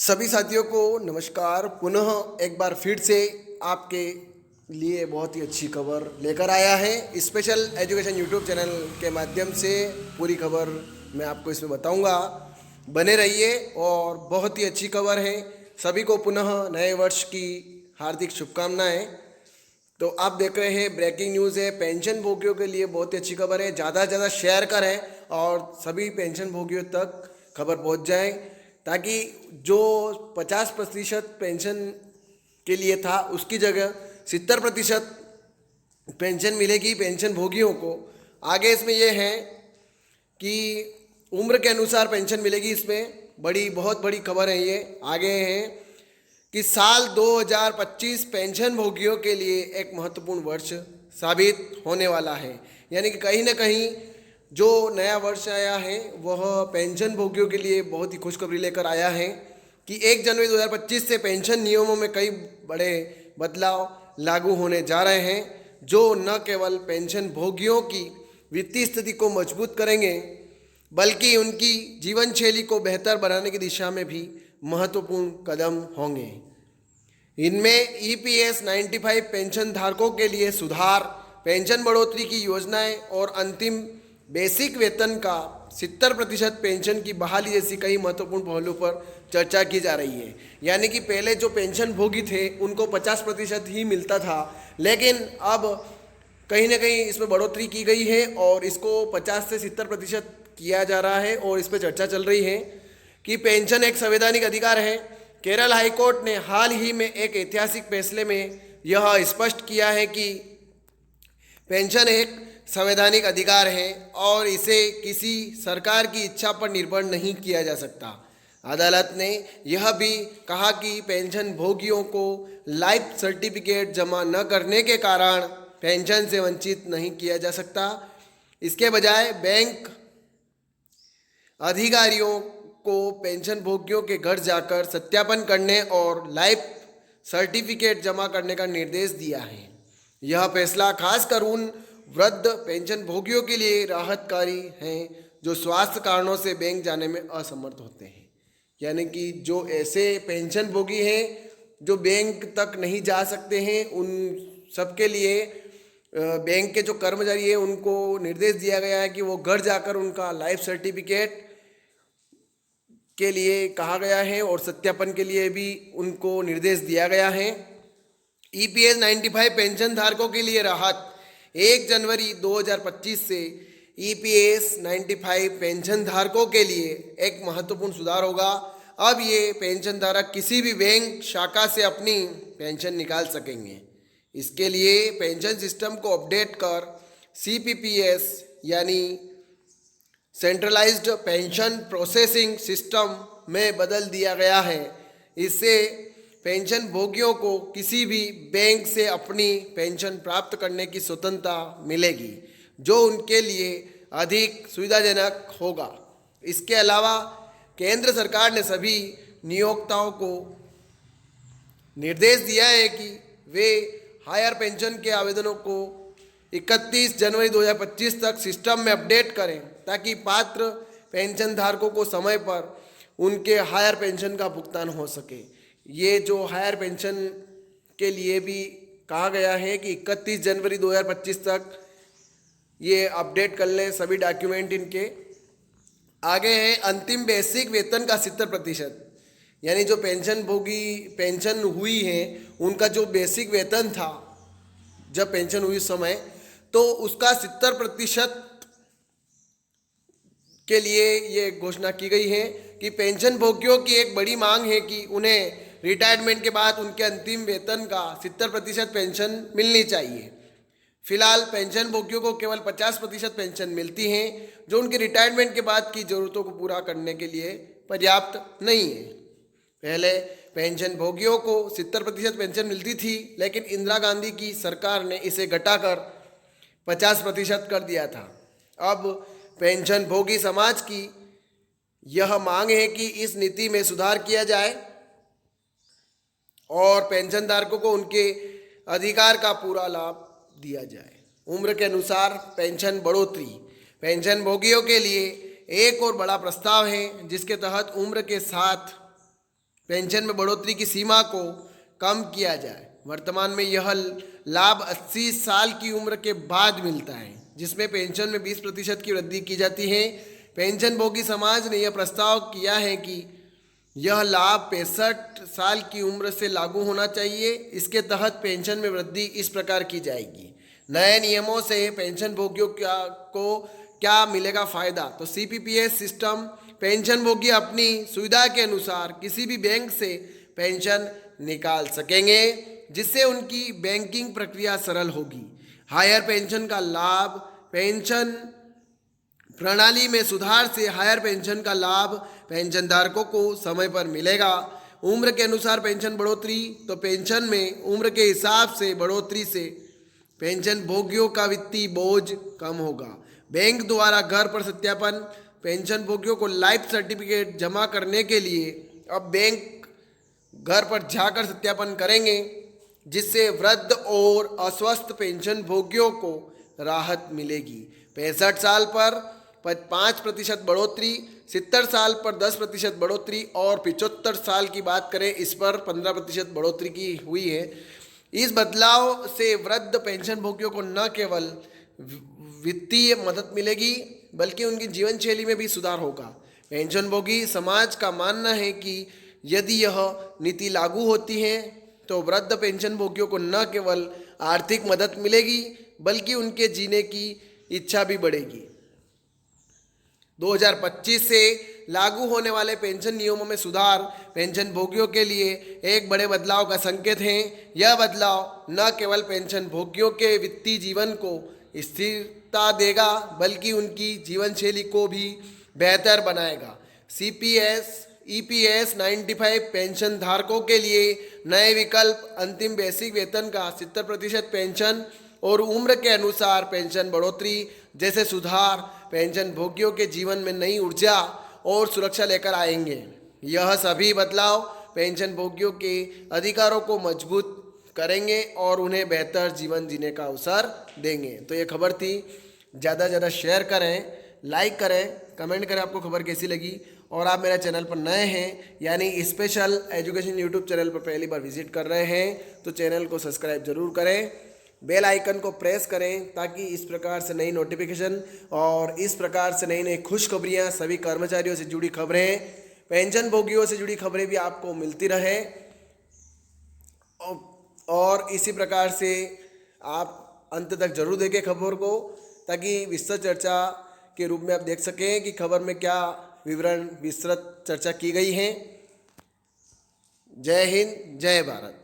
सभी साथियों को नमस्कार। पुनः एक बार फिर से आपके लिए बहुत ही अच्छी खबर लेकर आया है। स्पेशल एजुकेशन यूट्यूब चैनल के माध्यम से पूरी खबर मैं आपको इसमें बताऊंगा। बने रहिए और बहुत ही अच्छी खबर है। सभी को पुनः नए वर्ष की हार्दिक शुभकामनाएं। तो आप देख रहे हैं ब्रेकिंग न्यूज़ है, पेंशन भोगियों के लिए बहुत ही अच्छी खबर है। ज़्यादा से ज़्यादा शेयर करें और सभी पेंशन भोगियों तक खबर पहुंच जाए, ताकि जो 50% पेंशन के लिए था उसकी जगह 70% पेंशन मिलेगी पेंशन भोगियों को। आगे इसमें यह है कि उम्र के अनुसार पेंशन मिलेगी। इसमें बहुत बड़ी खबर है ये। आगे है कि साल 2025 पेंशन भोगियों के लिए एक महत्वपूर्ण वर्ष साबित होने वाला है। यानी कि कहीं ना कहीं जो नया वर्ष आया है वह पेंशन भोगियों के लिए बहुत ही खुशखबरी लेकर आया है कि 1 जनवरी 2025 से पेंशन नियमों में कई बड़े बदलाव लागू होने जा रहे हैं, जो न केवल पेंशन भोगियों की वित्तीय स्थिति को मजबूत करेंगे बल्कि उनकी जीवन शैली को बेहतर बनाने की दिशा में भी महत्वपूर्ण कदम होंगे। इनमें ईपीएस 95 पेंशन धारकों के लिए सुधार, पेंशन बढ़ोतरी की योजनाएं और अंतिम बेसिक वेतन का 70% पेंशन की बहाली जैसी कई महत्वपूर्ण पहलू पर चर्चा की जा रही है। यानी कि पहले जो पेंशन भोगी थे उनको 50% ही मिलता था, लेकिन अब कहीं ना कहीं इसमें बढ़ोतरी की गई है और इसको 50 से 70% किया जा रहा है। और इस पर चर्चा चल रही है कि पेंशन एक संवैधानिक अधिकार है। केरल हाईकोर्ट ने हाल ही में एक ऐतिहासिक फैसले में यह स्पष्ट किया है कि पेंशन एक संवैधानिक अधिकार है और इसे किसी सरकार की इच्छा पर निर्भर नहीं किया जा सकता। अदालत ने यह भी कहा कि पेंशन भोगियों को लाइफ सर्टिफिकेट जमा न करने के कारण पेंशन से वंचित नहीं किया जा सकता। इसके बजाय बैंक अधिकारियों को पेंशन भोगियों के घर जाकर सत्यापन करने और लाइफ सर्टिफिकेट जमा करने का निर्देश दिया है। यह फैसला खासकर उन वृद्ध पेंशन भोगियों के लिए राहतकारी है जो स्वास्थ्य कारणों से बैंक जाने में असमर्थ होते हैं। यानी कि जो ऐसे पेंशन भोगी हैं जो बैंक तक नहीं जा सकते हैं, उन सबके लिए बैंक के जो कर्मचारी हैं उनको निर्देश दिया गया है कि वो घर जाकर उनका लाइफ सर्टिफिकेट के लिए कहा गया है और सत्यापन के लिए भी उनको निर्देश दिया गया है। ईपीएस 95 पेंशन धारकों के लिए राहत। 1 जनवरी 2025 से ईपीएस 95 पेंशन धारकों के लिए एक महत्वपूर्ण सुधार होगा। अब ये पेंशन धारक किसी भी बैंक शाखा से अपनी पेंशन निकाल सकेंगे। इसके लिए पेंशन सिस्टम को अपडेट कर सीपीपीएस यानी सेंट्रलाइज्ड पेंशन प्रोसेसिंग सिस्टम में बदल दिया गया है। इससे पेंशन भोगियों को किसी भी बैंक से अपनी पेंशन प्राप्त करने की स्वतंत्रता मिलेगी, जो उनके लिए अधिक सुविधाजनक होगा। इसके अलावा केंद्र सरकार ने सभी नियोक्ताओं को निर्देश दिया है कि वे हायर पेंशन के आवेदनों को 31 जनवरी 2025 तक सिस्टम में अपडेट करें, ताकि पात्र पेंशन धारकों को समय पर उनके हायर पेंशन का भुगतान हो सके। ये जो हायर पेंशन के लिए भी कहा गया है कि 31 जनवरी 2025 तक ये अपडेट कर लें सभी डॉक्यूमेंट इनके। आगे है अंतिम बेसिक वेतन का 70%। यानी जो पेंशन भोगी पेंशन हुई है उनका जो बेसिक वेतन था जब पेंशन हुई उस समय, तो उसका 70% के लिए ये घोषणा की गई है कि पेंशन भोगियों की एक बड़ी मांग है कि उन्हें रिटायरमेंट के बाद उनके अंतिम वेतन का 70% पेंशन मिलनी चाहिए। फिलहाल पेंशन भोगियों को केवल 50% पेंशन मिलती है, जो उनके रिटायरमेंट के बाद की ज़रूरतों को पूरा करने के लिए पर्याप्त नहीं है। पहले पेंशन भोगियों को 70% पेंशन मिलती थी, लेकिन इंदिरा गांधी की सरकार ने इसे घटाकर 50% कर दिया था। अब पेंशन भोगी समाज की यह मांग है कि इस नीति में सुधार किया जाए और पेंशन धारकों को उनके अधिकार का पूरा लाभ दिया जाए। उम्र के अनुसार पेंशन बढ़ोतरी। पेंशन भोगियों के लिए एक और बड़ा प्रस्ताव है जिसके तहत उम्र के साथ पेंशन में बढ़ोतरी की सीमा को कम किया जाए। वर्तमान में यह लाभ 80 साल की उम्र के बाद मिलता है, जिसमें पेंशन में 20% की वृद्धि की जाती है। पेंशन भोगी समाज ने यह प्रस्ताव किया है कि यह लाभ 65 साल की उम्र से लागू होना चाहिए। इसके तहत पेंशन में वृद्धि इस प्रकार की जाएगी। नए नियमों से पेंशन भोगियों को क्या मिलेगा फायदा? तो CPPS सिस्टम, पेंशन भोगी अपनी सुविधा के अनुसार किसी भी बैंक से पेंशन निकाल सकेंगे, जिससे उनकी बैंकिंग प्रक्रिया सरल होगी। हायर पेंशन का लाभ, पेंशन प्रणाली में सुधार से हायर पेंशन का लाभ पेंशन धारकों को समय पर मिलेगा। उम्र के अनुसार पेंशन बढ़ोतरी, तो पेंशन में उम्र के हिसाब से बढ़ोतरी से पेंशन भोगियों का वित्तीय बोझ कम होगा। बैंक द्वारा घर पर सत्यापन, पेंशन भोगियों को लाइफ सर्टिफिकेट जमा करने के लिए अब बैंक घर पर जाकर सत्यापन करेंगे, जिससे वृद्ध और अस्वस्थ पेंशन भोगियों को राहत मिलेगी। 65 साल पर 5% बढ़ोतरी, 70 साल पर 10% बढ़ोतरी और 75 साल की बात करें इस पर 15% बढ़ोतरी की हुई है। इस बदलाव से वृद्ध पेंशन भोगियों को न केवल वित्तीय मदद मिलेगी बल्कि उनकी जीवन शैली में भी सुधार होगा। पेंशन भोगी समाज का मानना है कि यदि यह नीति लागू होती है तो वृद्ध पेंशन भोगियों को न केवल आर्थिक मदद मिलेगी बल्कि उनके जीने की इच्छा भी बढ़ेगी। 2025 से लागू होने वाले पेंशन नियमों में सुधार पेंशन भोगियों के लिए एक बड़े बदलाव का संकेत है। यह बदलाव न केवल पेंशन भोगियों के वित्तीय जीवन को स्थिरता देगा बल्कि उनकी जीवन शैली को भी बेहतर बनाएगा। CPS EPS 95 पेंशन धारकों के लिए नए विकल्प, अंतिम बेसिक वेतन का 70% पेंशन और उम्र के अनुसार पेंशन बढ़ोतरी जैसे सुधार पेंशन भोगियों के जीवन में नई ऊर्जा और सुरक्षा लेकर आएंगे। यह सभी बदलाव पेंशन भोगियों के अधिकारों को मजबूत करेंगे और उन्हें बेहतर जीवन जीने का अवसर देंगे। तो ये खबर थी, ज़्यादा से ज़्यादा शेयर करें, लाइक करें, कमेंट करें आपको खबर कैसी लगी। और आप मेरे चैनल पर नए हैं यानी स्पेशल एजुकेशन यूट्यूब चैनल पर पहली बार विजिट कर रहे हैं तो चैनल को सब्सक्राइब जरूर करें, बेल आइकन को प्रेस करें ताकि इस प्रकार से नई नोटिफिकेशन और इस प्रकार से नई नई खुशखबरियाँ, सभी कर्मचारियों से जुड़ी खबरें, पेंशन भोगियों से जुड़ी खबरें भी आपको मिलती रहे। और इसी प्रकार से आप अंत तक जरूर देखें खबर को ताकि विस्तृत चर्चा के रूप में आप देख सकें कि खबर में क्या विवरण विस्तृत चर्चा की गई है। जय हिंद, जय भारत।